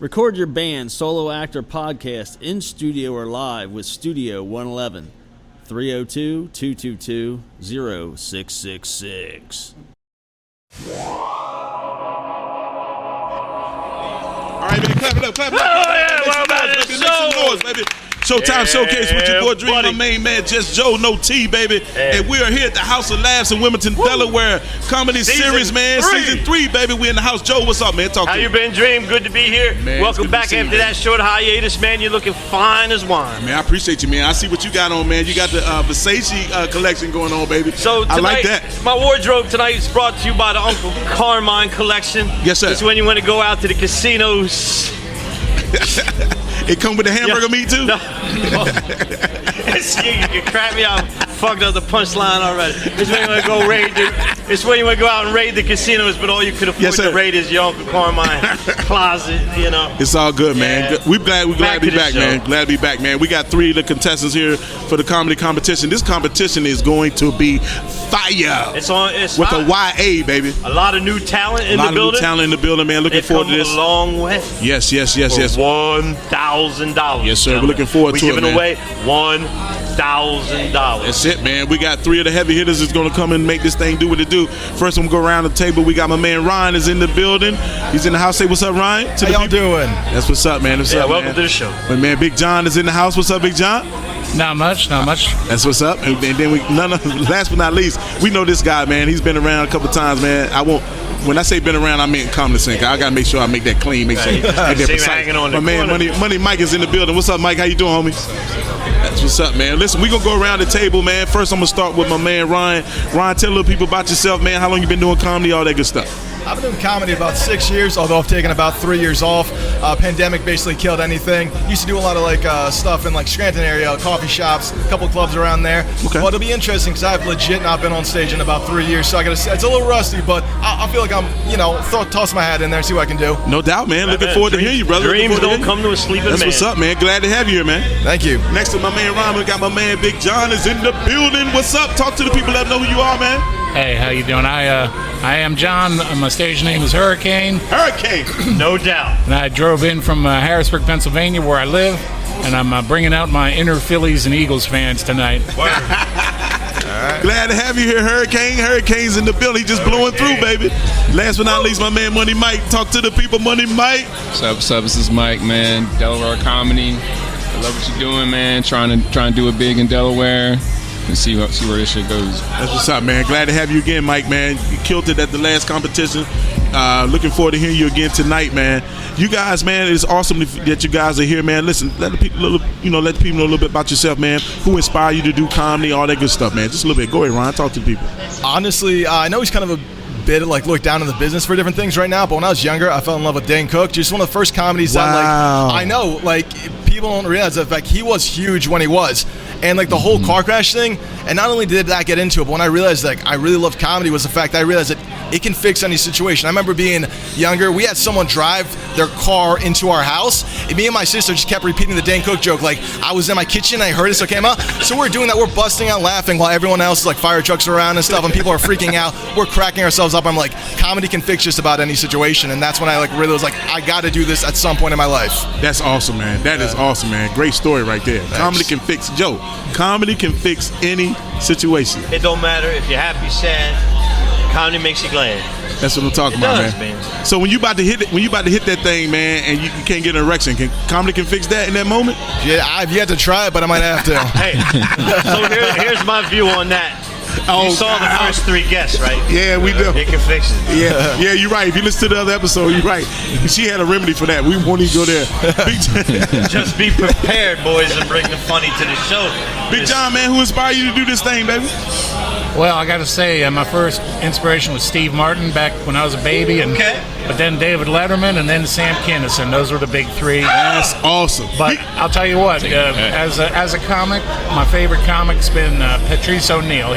Record your band, solo act, or podcast in studio or live with Studio 111, 302-222-0666. All right, baby, clap it up. Oh, yeah, well, about Make this some show. noise, baby. Showtime Showcase with your boy Dream, buddy. my main man, Just Joe, no T, baby. Yeah. And we are here at the House of Laughs in Wilmington, Delaware. Comedy series, man. Season 3, baby. We in the house. Joe, what's up, man? Talk How to you me. been, Dream? Good to be here. Man, Welcome it's good to back see you, after man. that short hiatus, man. You're looking fine as wine. Man, I appreciate you, man. I see what you got on, man. You got the Versace collection going on, baby. So tonight, I like that. my wardrobe tonight is brought to you by the Uncle Carmine collection. Yes, sir. It's when you want to go out to the casinos. It come with the hamburger meat, too? No. You can crack me out. Fucked up the punchline already. It's when you want to go raid. It's when you want to go out and raid the casinos, but all you could afford Yes, sir. to raid is your Uncle Carmine closet. You know. It's all good, man. Yeah. We're glad to be the back, show. man. Glad to be back, man. We got 3 of the contestants here for the comedy competition. This competition is going to be fire. It's on. It's with hot. a YA, baby. A lot of new talent in A lot the of building. new talent in the building, man. Looking They've forward come to this. a long way. Yes. For $1,000. Yes, sir. We're looking forward to it, We're man. giving away $1,000. That's it, man. We got 3 of the heavy hitters that's going to come and make this thing do what it do. First, I'm going to go around the table. We got my man Ryan is in the building. He's in the house. Say what's up, Ryan? To How y'all doing? That's what's up, man. What's up, welcome man? to the show. My man Big John is in the house. What's up, Big John? Not much. That's what's up. And then last but not least, we know this guy, man. He's been around a couple times, man. When I say been around, I mean come to sink. I gotta make sure I make that clean, make sure Right. make that See him precise. hanging on My the man, corner. Money Mike is in the building. What's up, Mike? How you doing, homie? That's what's up, man. Listen, we gonna go around the table, man. First, I'm gonna start with my man Ryan. Ryan, tell little people about yourself, man. How long you been doing comedy, all that good stuff. I've been doing comedy about 6 years, although I've taken about 3 years off. Pandemic basically killed anything. Used to do a lot of stuff in Scranton area, coffee shops, a couple clubs around there. Okay. But it'll be interesting because I've legit not been on stage in about 3 years, so it's a little rusty, but I feel like I'm, toss my hat in there and see what I can do. No doubt, man. Looking forward to hearing you, brother. Dreams Looking forward don't to come to a sleeping That's man. what's up, man. Glad to have you here, man. Thank you. Next to my man Ryan, we got my man Big John is in the building. What's up? Talk to the people. Let them know who you are, man. Hey, how you doing? I am John. My stage name is Hurricane, Hurricane. No doubt. and I drove in from Harrisburg, Pennsylvania, where I live, and I'm bringing out my inner Phillies and Eagles fans tonight. Glad to have you here, Hurricane. Hurricane's in the building. He just blowing through, baby. Last but not least, my man Money Mike. Talk to the people, Money Mike. What's up? This is Mike, man. Delaware comedy. I love what you're doing, man. Trying to do it big in Delaware and see where this shit goes. That's what's up, man. Glad to have you again, Mike, man. You killed it at the last competition. Looking forward to hearing you again tonight, man. You guys, man, it's awesome that you guys are here, man. Listen, let the people know a little bit about yourself, man. Who inspired you to do comedy, all that good stuff, man. Just a little bit. Go ahead, Ryan. Talk to the people. Honestly, I know he's kind of a bit look down in the business for different things right now, but when I was younger, I fell in love with Dane Cook. Just one of the first comedies Wow. that I know, people don't realize that he was huge when he was. And the whole car crash thing, and not only did that get into it, but when I realized I really loved comedy was the fact that I realized that it can fix any situation. I remember being younger, we had someone drive their car into our house, and me and my sister just kept repeating the Dane Cook joke. I was in my kitchen, I heard it, so it came out. So we're doing that, we're busting out laughing while everyone else is fire trucks around and stuff, and people are freaking out. We're cracking ourselves up. I'm like, comedy can fix just about any situation, and that's when I really was I got to do this at some point in my life. That's awesome, man. That is awesome, man. Great story right there. Thanks. Comedy can fix, Joe. Comedy can fix any situation. It don't matter if you're happy, sad. Comedy makes you glad. That's what I'm talking It about, does, man. man. So when you about to hit that thing, man, and you can't get an erection, comedy can fix that in that moment? Yeah, I've yet to try it, but I might have to. Hey, so here's my view on that. Oh, You saw the first 3 guests, right? Yeah, we do. It can fix it. Yeah, you're right. If you listen to the other episode, you're right. She had a remedy for that. We won't even go there. Just be prepared, boys, and bring the funny to the show. Big John, man, who inspired you to do this thing, baby? Well, I got to say, my first inspiration was Steve Martin back when I was a baby, but then David Letterman, and then Sam Kinison. Those were the big 3. That's awesome. But I'll tell you what, as a comic, my favorite comic's been Patrice O'Neill.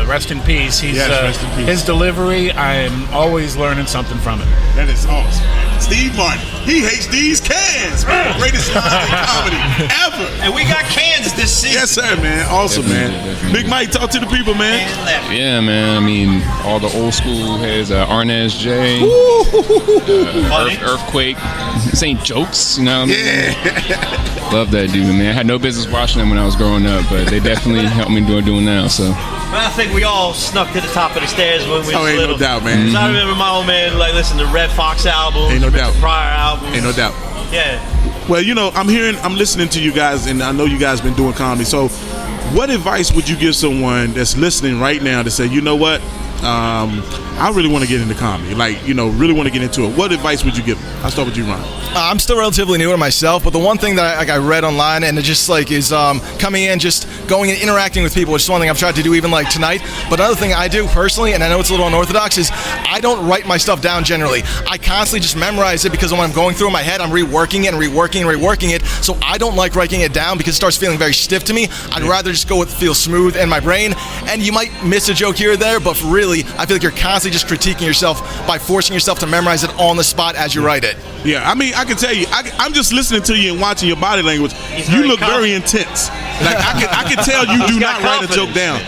Rest in peace. Rest in peace. His delivery, I'm always learning something from it. That is awesome. Steve Martin. He hates these cans. Man. Greatest line in comedy ever. And we got cans this season. Yes, sir, man. Awesome, man. Big Mike, talk to the people, man. Yeah, man. I mean, all the old school heads, Arnaz J, Earthquake. This ain't jokes, you know what I mean? Yeah. Love that dude, man. I had no business watching them when I was growing up, but they definitely helped me doing now, so. But I think we all snuck to the top of the stairs when we was ain't little. no doubt, man. So I remember my old man, like, listen to Red Fox albums, Ain't no doubt. Pryor albums. Ain't no doubt. Yeah. Well, you know, I'm listening to you guys, and I know you guys been doing comedy. So, what advice would you give someone that's listening right now to say, you know what, I really want to get into comedy, like, you know, really want to get into it? What advice would you give them? I'll start with you, Ron. I'm still relatively new to myself, but the one thing that I read online, and it just like is coming in, just going and interacting with people, which is one thing I've tried to do even like tonight. But another thing I do personally, and I know it's a little unorthodox, is I don't write my stuff down generally. I constantly just memorize it because when I'm going through in my head, I'm reworking it and reworking it. So I don't like writing it down because it starts feeling very stiff to me. I'd rather just go with feel smooth in my brain. And you might miss a joke here or there, but really, I feel like you're constantly just critiquing yourself by forcing yourself to memorize it on the spot as you write it. Yeah, I mean, I can tell you, I'm just listening to you and watching your body language. You look very intense. Like I can tell you do not write a joke down.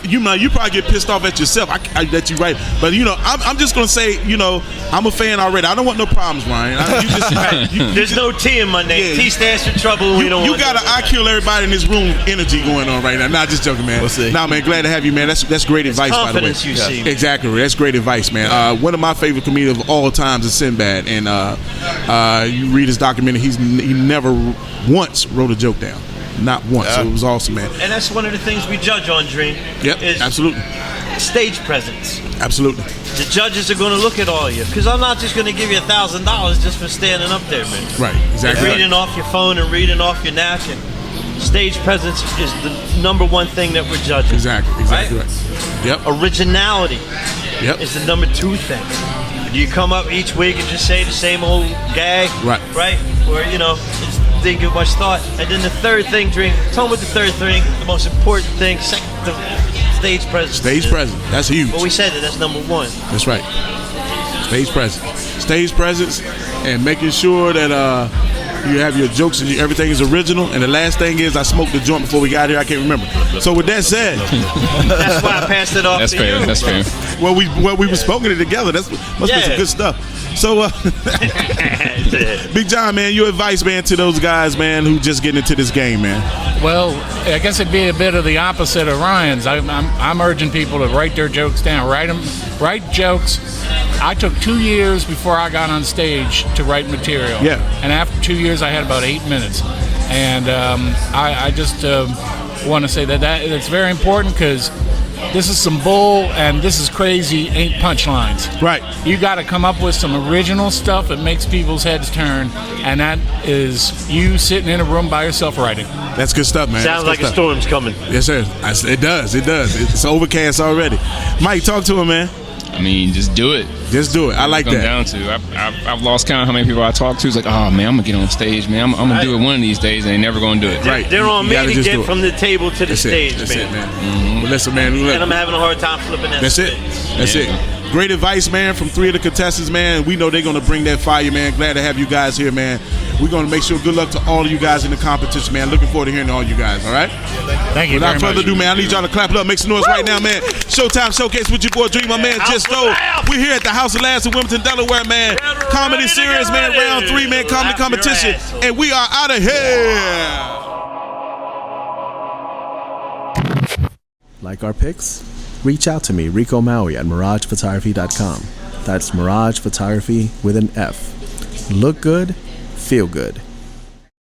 You probably get pissed off at yourself that you write. But you know, I'm just gonna say, you know, I'm a fan already. I don't want no problems, Ryan. There's no T in my name. T stands for trouble. You got an I kill everybody in this room energy going on right now. Nah, just joking, man. We'll see. Nah, man, glad to have you, man. That's great advice, by the way. Confidence you see. Exactly, that's great advice, man. One of my favorite comedians of all times is Sinbad, and you read his documentary. He never once wrote a joke down. Not once. So it was awesome, man. And that's one of the things we judge on, Dream. Yep, is absolutely. Stage presence. Absolutely. The judges are going to look at all of you, because I'm not just going to give you $1,000 just for standing up there, man. Right, exactly. Reading off your phone and reading off your natch. And stage presence is the number one thing that we're judging. Exactly right. Yep. Originality is the number 2 thing. Do you come up each week and just say the same old gag? Right? Or, you know, just didn't give much thought. And then the third thing, Dream, tell me what the third thing, the most important thing, stage presence. Stage presence, that's huge. Well, we said that's number 1. That's right. Stage presence. Stage presence and making sure that you have your jokes and everything is original. And the last thing is, I smoked the joint before we got here. I can't remember. So with that said, that's why I passed it off to you. That's fair. Well, we were smoking it together. That's must be some good stuff. So, Big John, man, your advice, man, to those guys, man, who just getting into this game, man. Well, I guess it'd be a bit of the opposite of Ryan's. I'm urging people to write their jokes down. Write jokes. I took 2 years before I got on stage to write material. Yeah. And after 2 years, I had about 8 minutes. And I just want to say that it's very important, because this is some bull and this is crazy ain't punchlines. Right. You got to come up with some original stuff that makes people's heads turn, and that is you sitting in a room by yourself writing. That's good stuff, man. Sounds like a storm's coming. Yes, sir. It does. It's overcast already. Mike, talk to him, man. I mean, just do it. Just do it. I like that. Down to I've lost count how many people I talk to. It's like, oh man, I'm gonna get on stage, man. I'm gonna do it one of these days, and they never gonna do it. Right. They're on me to get from the table to the That's stage, That's man. it, man. Mm-hmm. Well, listen, man. And I'm having a hard time flipping that. That's it. That's it. Great advice, man, from 3 of the contestants, man. We know they're going to bring that fire, man. Glad to have you guys here, man. We're going to make sure good luck to all of you guys in the competition, man. Looking forward to hearing all you guys, all right? Thank you. Without further ado, man, I need y'all to clap it up. Make some noise right now, man. Showtime Showcase with your boy Dream, my man, Just Stole. We're here at the House of Laughs in Wilmington, Delaware, man. Comedy Series, man. Round 3, man. Comedy competition. And we are out of here. Like our pics? Reach out to me, Rico Maui, at miragephotography.com. That's Mirage Photography with an F. Look good, feel good.